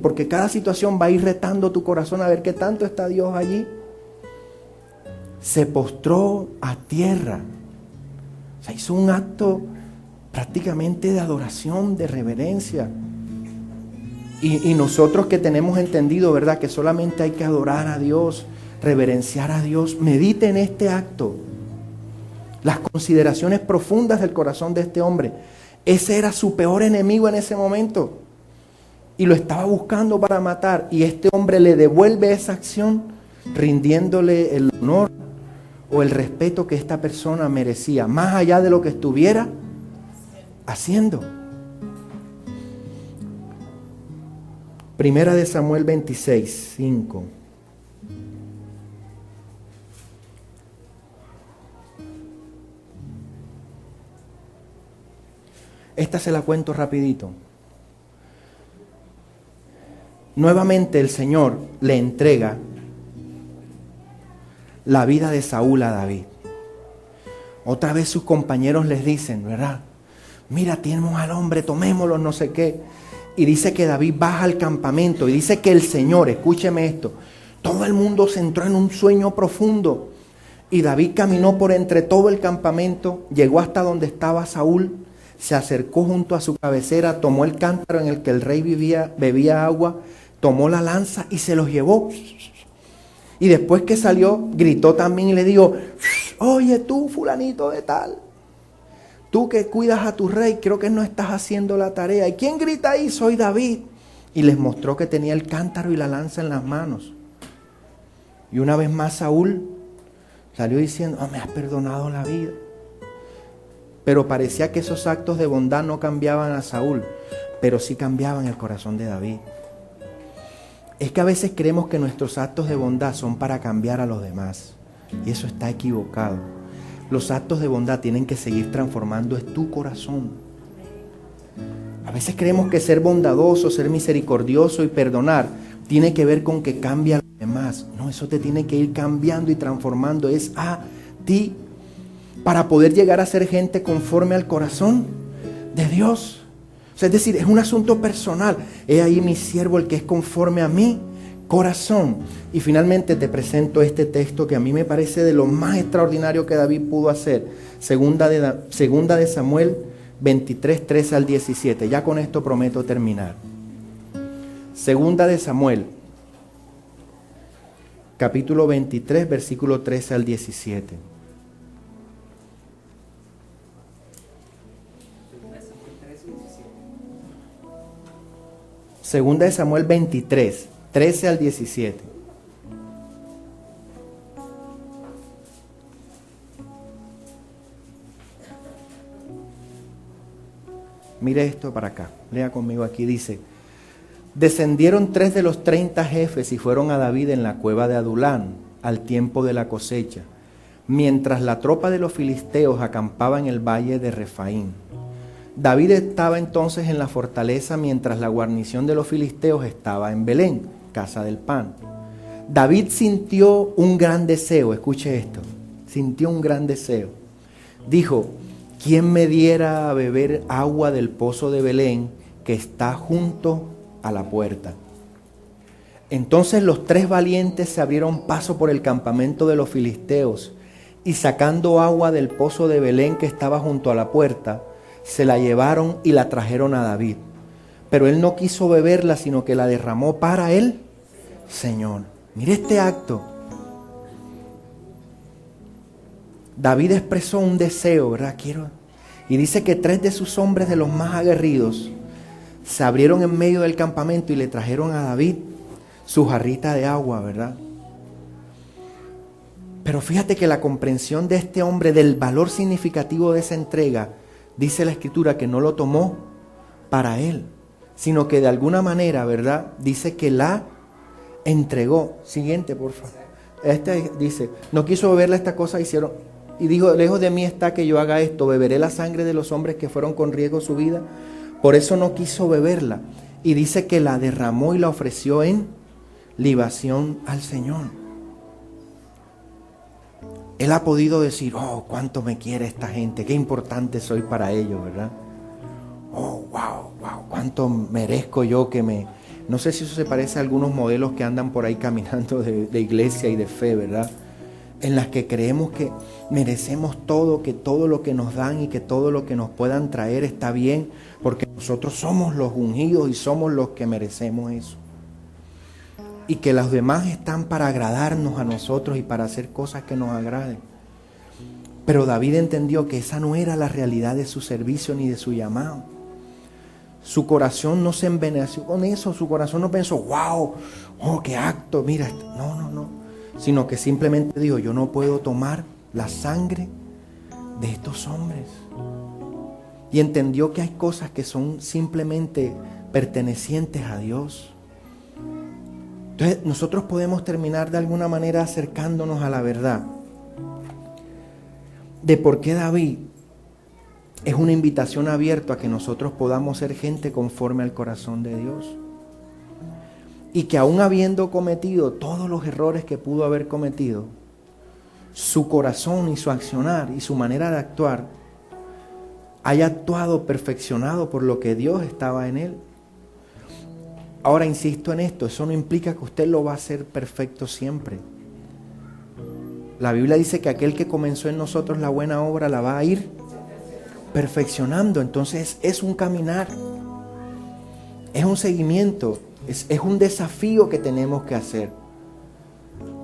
porque cada situación va a ir retando tu corazón a ver qué tanto está Dios allí. Se postró a tierra, o sea, hizo un acto prácticamente de adoración, de reverencia. Y nosotros que tenemos entendido, ¿verdad?, que solamente hay que adorar a Dios, reverenciar a Dios, medite en este acto. Las consideraciones profundas del corazón de este hombre. Ese era su peor enemigo en ese momento. Y lo estaba buscando para matar. Y este hombre le devuelve esa acción, rindiéndole el honor o el respeto que esta persona merecía, más allá de lo que estuviera haciendo. Primera de Samuel 26, 5. Esta se la cuento rapidito. Nuevamente el Señor le entrega la vida de Saúl a David. Otra vez sus compañeros les dicen, ¿verdad?, mira, tenemos al hombre, tomémoslo, no sé qué. Y dice que David baja al campamento y dice que el Señor, escúcheme esto, todo el mundo se entró en un sueño profundo. Y David caminó por entre todo el campamento, llegó hasta donde estaba Saúl, se acercó junto a su cabecera, tomó el cántaro en el que el rey bebía agua, tomó la lanza y se los llevó. Y después que salió, gritó también y le dijo, oye tú, fulanito de tal, tú que cuidas a tu rey, creo que no estás haciendo la tarea. ¿Y quién grita ahí? Soy David. Y les mostró que tenía el cántaro y la lanza en las manos. Y una vez más Saúl salió diciendo, me has perdonado la vida. Pero parecía que esos actos de bondad no cambiaban a Saúl, pero sí cambiaban el corazón de David. Es que a veces creemos que nuestros actos de bondad son para cambiar a los demás. Y eso está equivocado. Los actos de bondad tienen que seguir transformando tu corazón. A veces creemos que ser bondadoso, ser misericordioso y perdonar tiene que ver con que cambie a los demás. No, eso te tiene que ir cambiando y transformando. Es a ti, para poder llegar a ser gente conforme al corazón de Dios. O sea, es decir, es un asunto personal. He ahí mi siervo, el que es conforme a mi corazón. Y finalmente te presento este texto que a mí me parece de lo más extraordinario que David pudo hacer. Segunda de Samuel 23, 13 al 17. Ya con esto prometo terminar. Segunda de Samuel, capítulo 23, versículo 13 al 17. Segunda de Samuel 23, 13 al 17. Mire esto para acá, lea conmigo aquí, dice: descendieron 3 de los 30 jefes y fueron a David en la cueva de Adulán al tiempo de la cosecha, mientras la tropa de los filisteos acampaba en el valle de Refaín. David estaba entonces en la fortaleza mientras la guarnición de los filisteos estaba en Belén, casa del pan. David sintió un gran deseo, escuche esto, sintió un gran deseo. Dijo: ¿quién me diera a beber agua del pozo de Belén que está junto a la puerta? Entonces los 3 valientes se abrieron paso por el campamento de los filisteos y sacando agua del pozo de Belén que estaba junto a la puerta, se la llevaron y la trajeron a David. Pero él no quiso beberla, sino que la derramó para el Señor. Mire este acto. David expresó un deseo, ¿verdad? Y dice que 3 de sus hombres, de los más aguerridos, se abrieron en medio del campamento y le trajeron a David su jarrita de agua, ¿verdad? Pero fíjate que la comprensión de este hombre del valor significativo de esa entrega, dice la Escritura que no lo tomó para él, sino que de alguna manera, ¿verdad? Dice que la entregó. Siguiente, por favor. Este dice, no quiso beberle esta cosa, hicieron, y dijo, lejos de mí está que yo haga esto, beberé la sangre de los hombres que fueron con riesgo su vida. Por eso no quiso beberla. Y dice que la derramó y la ofreció en libación al Señor. Él ha podido decir, oh, cuánto me quiere esta gente, qué importante soy para ellos, ¿verdad? Oh, wow, cuánto merezco yo que me... No sé si eso se parece a algunos modelos que andan por ahí caminando de iglesia y de fe, ¿verdad? En las que creemos que merecemos todo, que todo lo que nos dan y que todo lo que nos puedan traer está bien, porque nosotros somos los ungidos y somos los que merecemos eso. Y que los demás están para agradarnos a nosotros y para hacer cosas que nos agraden. Pero David entendió que esa no era la realidad de su servicio ni de su llamado. Su corazón no se enveneció con eso, su corazón no pensó, wow, oh, qué acto, mira, no. Sino que simplemente dijo, yo no puedo tomar la sangre de estos hombres. Y entendió que hay cosas que son simplemente pertenecientes a Dios. Entonces nosotros podemos terminar de alguna manera acercándonos a la verdad de por qué David es una invitación abierta a que nosotros podamos ser gente conforme al corazón de Dios. Y que aún habiendo cometido todos los errores que pudo haber cometido, su corazón y su accionar y su manera de actuar haya actuado perfeccionado por lo que Dios estaba en él. Ahora insisto en esto, eso no implica que usted lo va a hacer perfecto siempre. La Biblia dice que aquel que comenzó en nosotros la buena obra la va a ir perfeccionando. Entonces es un caminar, es un seguimiento, es un desafío que tenemos que hacer.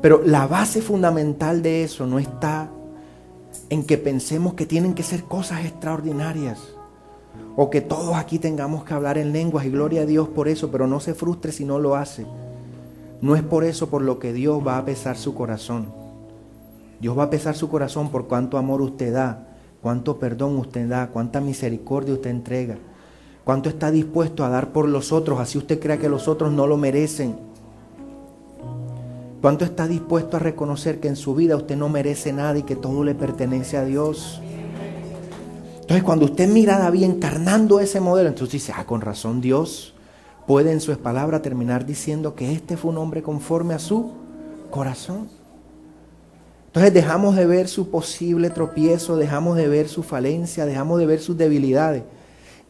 Pero la base fundamental de eso no está en que pensemos que tienen que ser cosas extraordinarias. O que todos aquí tengamos que hablar en lenguas y gloria a Dios por eso, pero no se frustre si no lo hace. No es por eso por lo que Dios va a pesar su corazón. Dios va a pesar su corazón por cuánto amor usted da, cuánto perdón usted da, cuánta misericordia usted entrega, cuánto está dispuesto a dar por los otros, así usted crea que los otros no lo merecen. Cuánto está dispuesto a reconocer que en su vida usted no merece nada y que todo le pertenece a Dios. Entonces cuando usted mira a David encarnando ese modelo, entonces dice, con razón Dios puede en su palabra terminar diciendo que este fue un hombre conforme a su corazón. Entonces dejamos de ver su posible tropiezo, dejamos de ver su falencia, dejamos de ver sus debilidades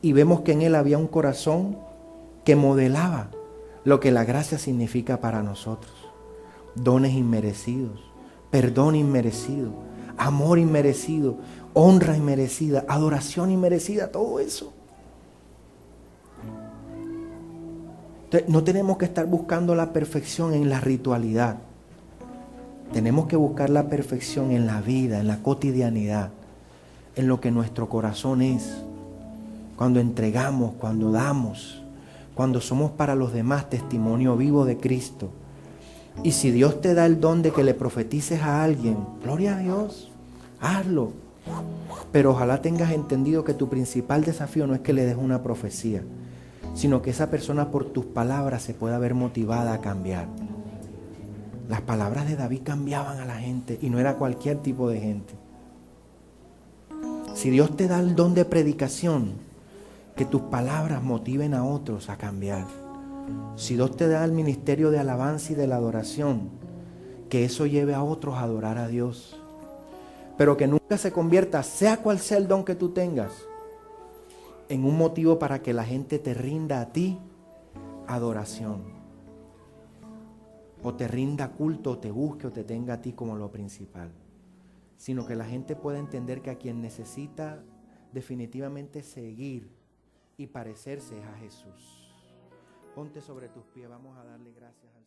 y vemos que en él había un corazón que modelaba lo que la gracia significa para nosotros. Dones inmerecidos, perdón inmerecido, amor inmerecido, honra inmerecida, adoración inmerecida, todo eso. Entonces, no tenemos que estar buscando la perfección en la ritualidad. Tenemos que buscar la perfección en la vida, en la cotidianidad, en lo que nuestro corazón es. Cuando entregamos, cuando damos, cuando somos para los demás testimonio vivo de Cristo. Y si Dios te da el don de que le profetices a alguien, gloria a Dios, hazlo. Pero ojalá tengas entendido que tu principal desafío no es que le des una profecía, sino que esa persona por tus palabras se pueda ver motivada a cambiar. Las palabras de David cambiaban a la gente y no era cualquier tipo de gente. Si Dios te da el don de predicación, que tus palabras motiven a otros a cambiar. Si Dios te da el ministerio de alabanza y de la adoración, que eso lleve a otros a adorar a Dios. Pero que nunca se convierta, sea cual sea el don que tú tengas, en un motivo para que la gente te rinda a ti adoración. O te rinda culto, o te busque, o te tenga a ti como lo principal. Sino que la gente pueda entender que a quien necesita definitivamente seguir y parecerse es a Jesús. Ponte sobre tus pies, vamos a darle gracias a Dios.